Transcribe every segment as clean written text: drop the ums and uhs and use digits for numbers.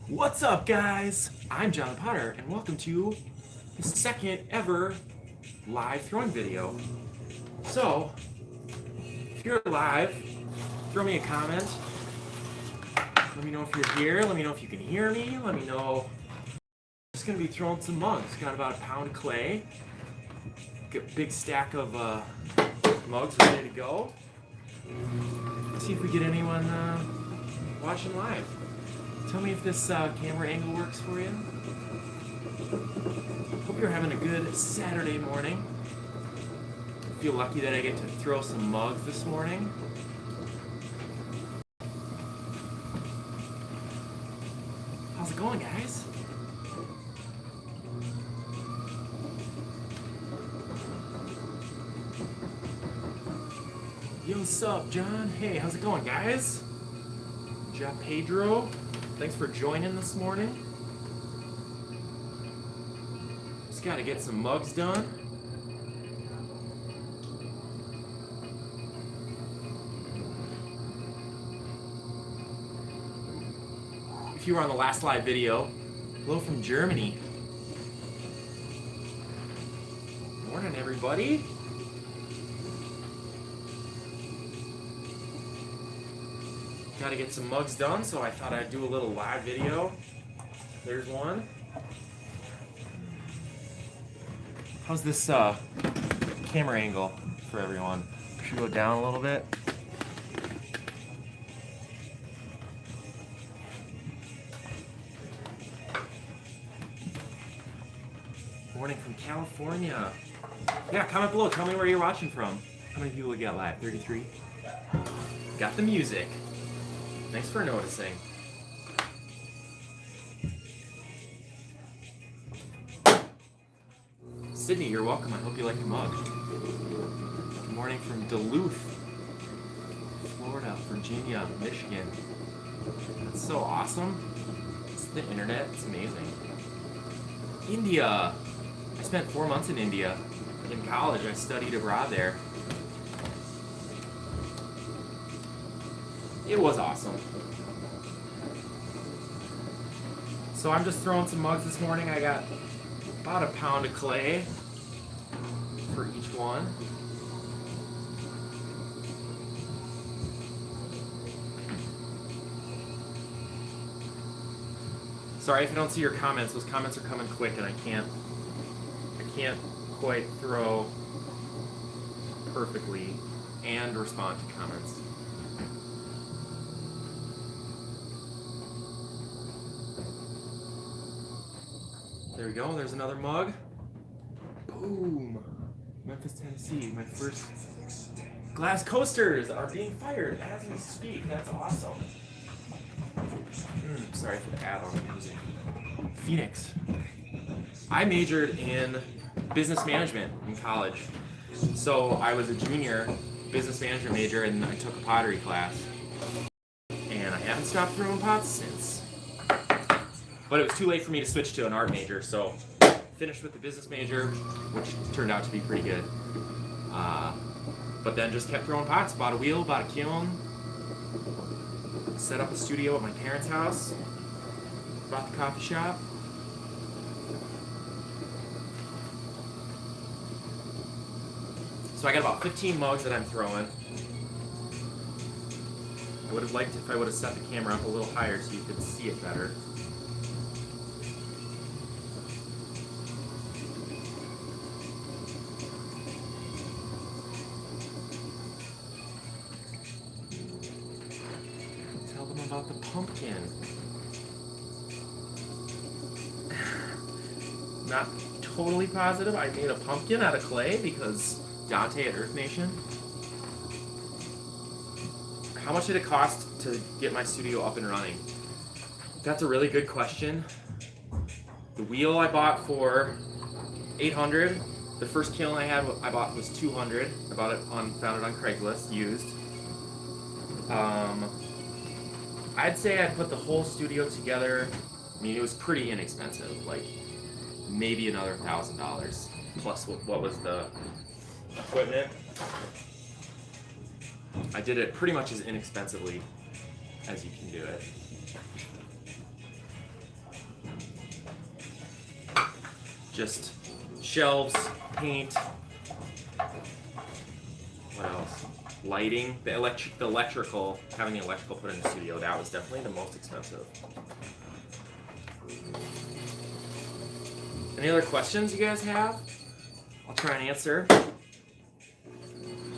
What's up, guys? I'm Jonthepotter, and welcome to the second ever live throwing video. So, if you're live, throw me a comment. Let me know if you're here. Let me know if you can hear me. Let me know. I'm just gonna be throwing some mugs. Got about a pound of clay. Got a big stack of mugs ready to go. Let's see if we get anyone watching live. Tell me if this camera angle works for you. Hope you're having a good Saturday morning. I feel lucky that I get to throw some mugs this morning. How's it going, guys? Yo, what's up, John? Hey, how's it going, guys? Ja Pedro, thanks for joining this morning. Just gotta get some mugs done. If you were on the last live video, hello from Germany. Morning, everybody. Got to get some mugs done, so I thought I'd do a little live video. There's one. How's this camera angle for everyone? Should we go down a little bit? Morning from California. Yeah, comment below. Tell me where you're watching from. How many people we got live? 33? Got the music. Thanks for noticing. Sydney, you're welcome. I hope you like the mug. Good morning from Duluth, Florida, Virginia, Michigan. That's so awesome. It's the internet. It's amazing. India. I spent 4 months in India. In college, I studied abroad there. It was awesome. So I'm just throwing some mugs this morning. I got about a pound of clay for each one. Sorry if I don't see your comments. Those comments are coming quick and I can't quite throw perfectly and respond to comments. There we go, there's another mug. Boom! Memphis, Tennessee, my first glass coasters are being fired as we speak. That's awesome. Sorry for the ad on the music. Phoenix. I majored in business management in college. So I was a junior business management major and I took a pottery class. And I haven't stopped throwing pots since. But it was too late for me to switch to an art major, so finished with the business major, which turned out to be pretty good. But then just kept throwing pots, bought a wheel, bought a kiln, set up a studio at my parents' house, bought the coffee shop. So I got about 15 mugs that I'm throwing. I would have liked if I would have set the camera up a little higher so you could see it better. About the pumpkin. Not totally positive. I made a pumpkin out of clay because Dante at Earth Nation. How much did it cost to get my studio up and running? That's a really good question. The wheel I bought for $800. The first kiln I bought was $200. I bought it found it on Craigslist, used. I'd say I put the whole studio together. I mean, it was pretty inexpensive, like maybe another $1,000 plus what was the equipment. I did it pretty much as inexpensively as you can do it. Just shelves, paint, what else? Lighting, the electrical, having the electrical put in the studio, that was definitely the most expensive. Any other questions you guys have? I'll try and answer.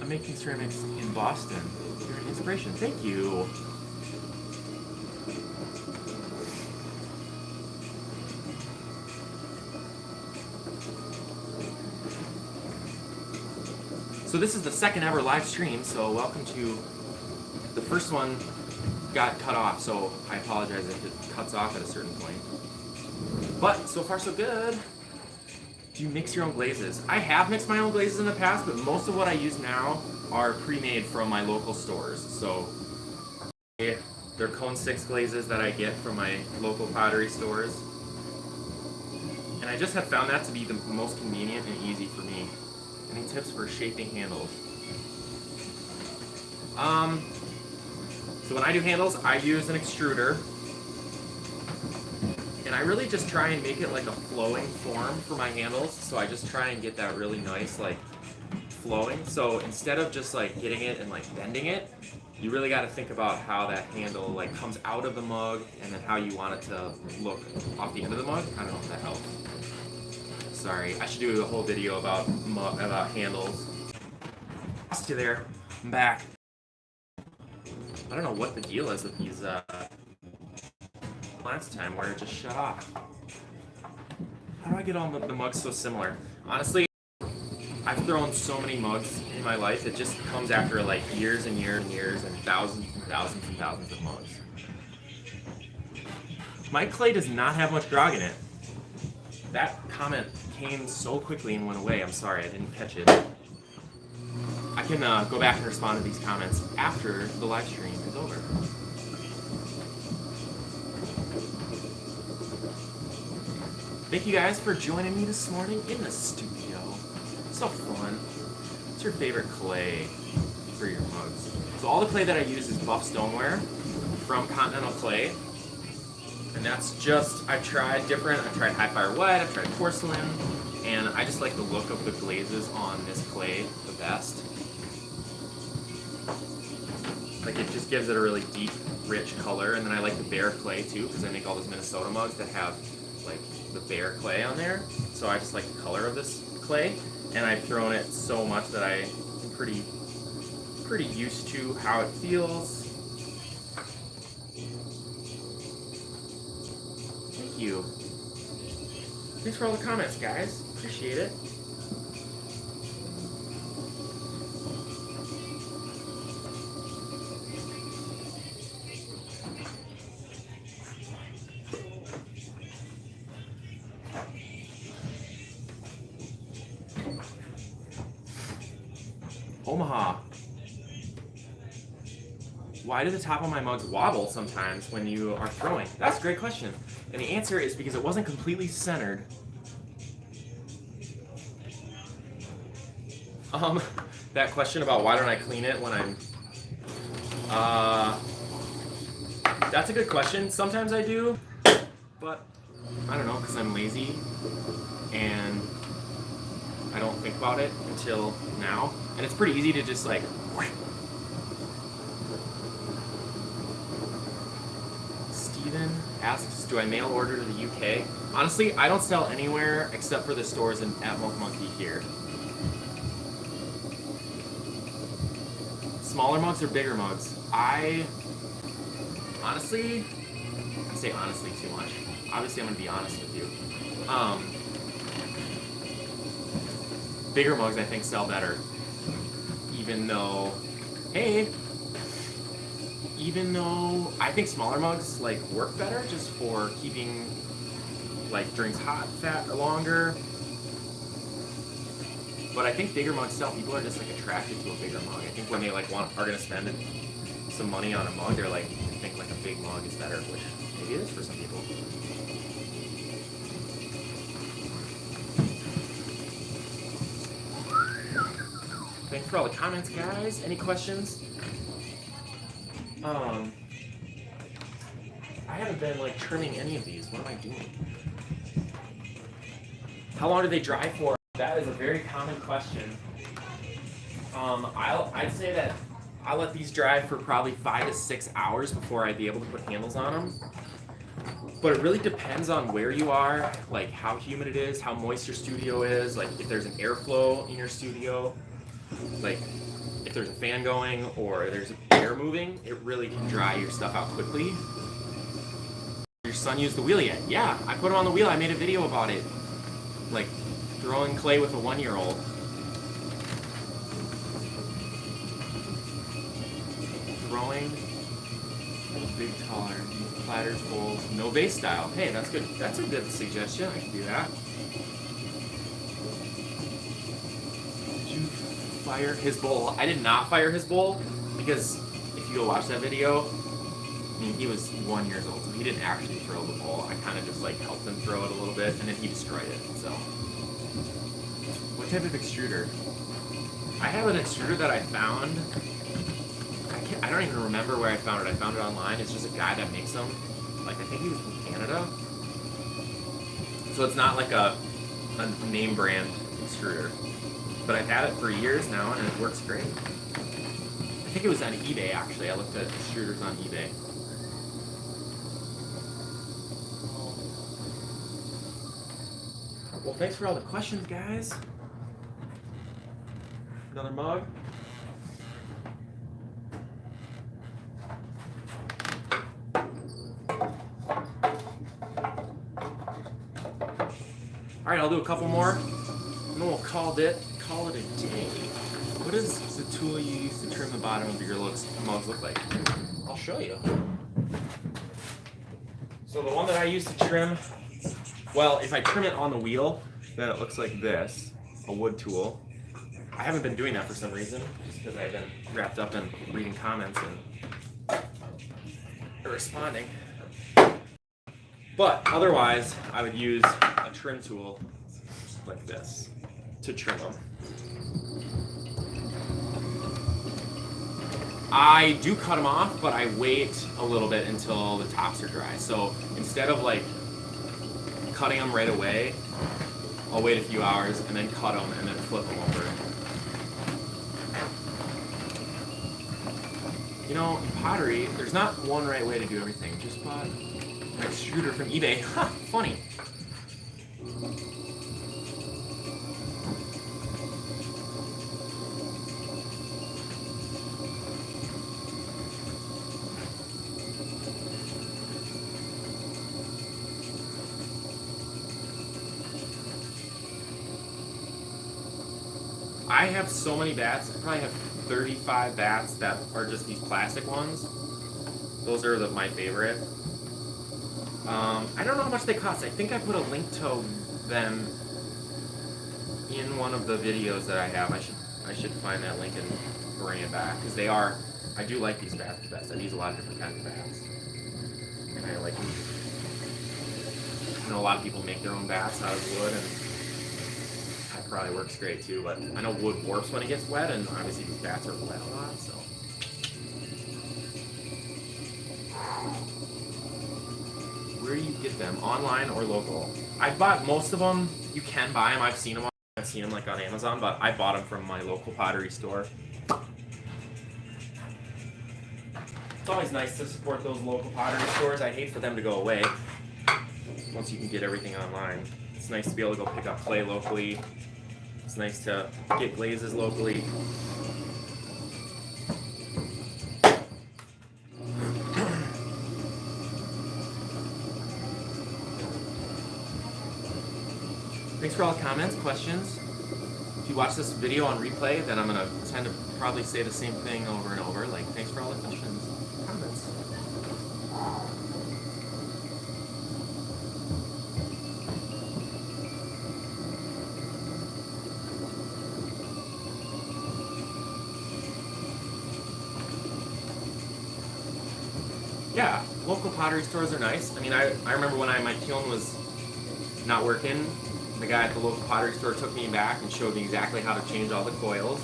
I'm making ceramics in Boston. You're an inspiration. Thank you. So this is the second ever live stream, so welcome to, the first one got cut off, so I apologize if it cuts off at a certain point. But so far so good. Do you mix your own glazes? I have mixed my own glazes in the past, but most of what I use now are pre-made from my local stores. So they're cone 6 glazes that I get from my local pottery stores. And I just have found that to be the most convenient and easy for me. Any tips for shaping handles? So when I do handles, I use an extruder. And I really just try and make it like a flowing form for my handles. So I just try and get that really nice, like, flowing. So instead of just like getting it and like bending it, you really got to think about how that handle like comes out of the mug and then how you want it to look off the end of the mug. I don't know if that helps. Sorry, I should do a whole video about handles. See you there. I'm back. I don't know what the deal is with these last time where it just shut off. How do I get all the mugs so similar? Honestly, I've thrown so many mugs in my life, it just comes after like years and years and years and thousands and thousands and thousands of mugs. My clay does not have much grog in it. That comment came so quickly and went away. I'm sorry, I didn't catch it. I can go back and respond to these comments after the live stream is over. Thank you guys for joining me this morning in the studio. So fun. What's your favorite clay for your mugs? So all the clay that I use is buff stoneware from Continental Clay. And that's just, I've tried high fire wet, I've tried porcelain, and I just like the look of the glazes on this clay the best. Like it just gives it a really deep, rich color, and then I like the bare clay too, because I make all those Minnesota mugs that have like the bare clay on there. So I just like the color of this clay, and I've thrown it so much that I'm pretty used to how it feels. Thank you. Thanks for all the comments, guys. Appreciate it. Omaha. Why do the top of my mugs wobble sometimes when you are throwing? That's a great question. And the answer is because it wasn't completely centered. That question about why don't I clean it when I'm... that's a good question. Sometimes I do, but I don't know, because I'm lazy and I don't think about it until now. And it's pretty easy to just like... Steven asks, do I mail order to the UK? Honestly, I don't sell anywhere except for the stores at Mocha here. Smaller mugs or bigger mugs? I say honestly too much. Obviously, I'm gonna be honest with you. Bigger mugs, I think, sell better. Even though I think smaller mugs like work better just for keeping like drinks hot longer. But I think bigger mugs sell. People are just like attracted to a bigger mug. I think when they like are gonna spend some money on a mug, they're like think like a big mug is better, which maybe it is for some people. Thanks for all the comments, guys. Any questions? I haven't been like trimming any of these. What am I doing? How long do they dry for? That is a very common question. I'd say that I'll let these dry for probably 5 to 6 hours before I'd be able to put handles on them. But it really depends on where you are, like how humid it is, how moist your studio is, like if there's an airflow in your studio, like if there's a fan going or there's air moving, it really can dry your stuff out quickly. Your son used the wheel yet? Yeah, I put him on the wheel. I made a video about it. Like throwing clay with a 1-year-old. Throwing big taller, platters, bowls, no vase style. Hey, that's good. That's a good suggestion. I can do that. Did you fire his bowl? I did not fire his bowl because if you go watch that video, I mean, he was 1 year old, so he didn't actually throw the bowl. I kind of just like helped him throw it a little bit, and then he destroyed it. So, what type of extruder? I have an extruder that I found. I don't even remember where I found it. I found it online. It's just a guy that makes them. Like, I think he was from Canada. So it's not like a name brand extruder. But I've had it for years now, and it works great. I think it was on eBay, actually. I looked at extruders on eBay. Well, thanks for all the questions, guys. Another mug. All right, I'll do a couple more, and then we'll call it a day. What does the tool you use to trim the bottom of your mugs look like? I'll show you. So the one that I use to trim, well, if I trim it on the wheel, then it looks like this, a wood tool. I haven't been doing that for some reason, just because I've been wrapped up in reading comments and responding. But otherwise, I would use a trim tool like this to trim them. I do cut them off, but I wait a little bit until the tops are dry. So instead of like cutting them right away, I'll wait a few hours and then cut them and then flip them over. You know, in pottery, there's not one right way to do everything. Just bought an extruder from eBay. Ha! Funny. I have so many bats. I probably have 35 bats that are just these plastic ones. Those are my favorite. I don't know how much they cost. I think I put a link to them in one of the videos that I have. I should find that link and bring it back, because they are. I do like these bats the best. I've used a lot of different kinds of bats, and I like them. I know a lot of people make their own bats out of wood, and that probably works great too. But I know wood warps when it gets wet, and obviously these bats are wet a lot, so. Where do you get them? Online or local? I bought most of them. You can buy them. I've seen them like on Amazon, but I bought them from my local pottery store. It's always nice to support those local pottery stores. I hate for them to go away once you can get everything online. It's nice to be able to go pick up clay locally. It's nice to get glazes locally. Thanks for all the comments, questions. If you watch this video on replay, then I'm going to tend to probably say the same thing over and over. Like, thanks for all the questions, comments. Yeah, local pottery stores are nice. I mean, I remember when my kiln was not working, the guy at the local pottery store took me back and showed me exactly how to change all the coils.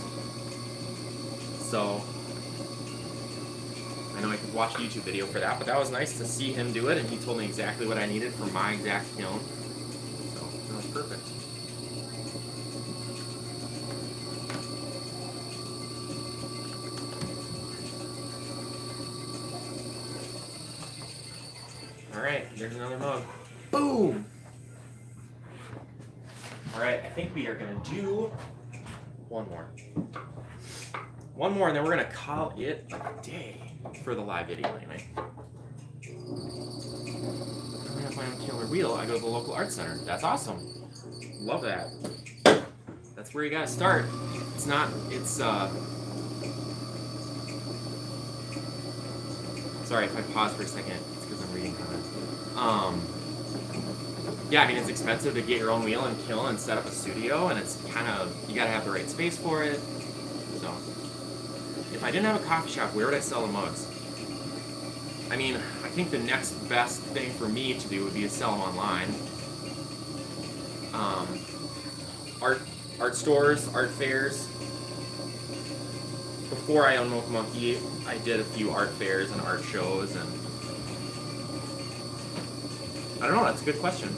So I I know I could watch a YouTube video for that, but that was nice to see him do it, and he told me exactly what I needed for my exact kiln. So that was perfect. Alright, there's another mug. Boom! Alright, I think we are going to do one more. One more, and then we're going to call it a day for the live video anyway. When I find a killer wheel, I go to the local art center. That's awesome. Love that. That's where you got to start. It's not, sorry if I pause for a second. It's because I'm reading comments. Yeah, I mean, it's expensive to get your own wheel and kiln and set up a studio, and it's kind of, you gotta have the right space for it. So, if I didn't have a coffee shop, where would I sell the mugs? I mean, I think the next best thing for me to do would be to sell them online. Art stores, art fairs. Before I owned Mocha, I did a few art fairs and art shows, and I don't know, that's a good question.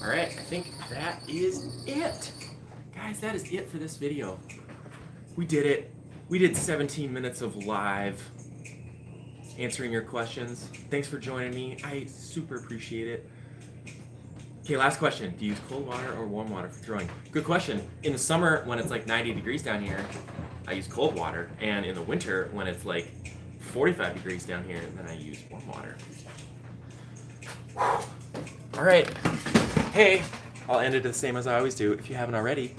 Alright, I think that is it. Guys, that is it for this video. We did it. We did 17 minutes of live answering your questions. Thanks for joining me. I super appreciate it. Okay, last question. Do you use cold water or warm water for drawing? Good question. In the summer, when it's like 90 degrees down here, I use cold water. And in the winter, when it's like 45 degrees down here, then I use warm water. All right. Hey, I'll end it the same as I always do. If you haven't already,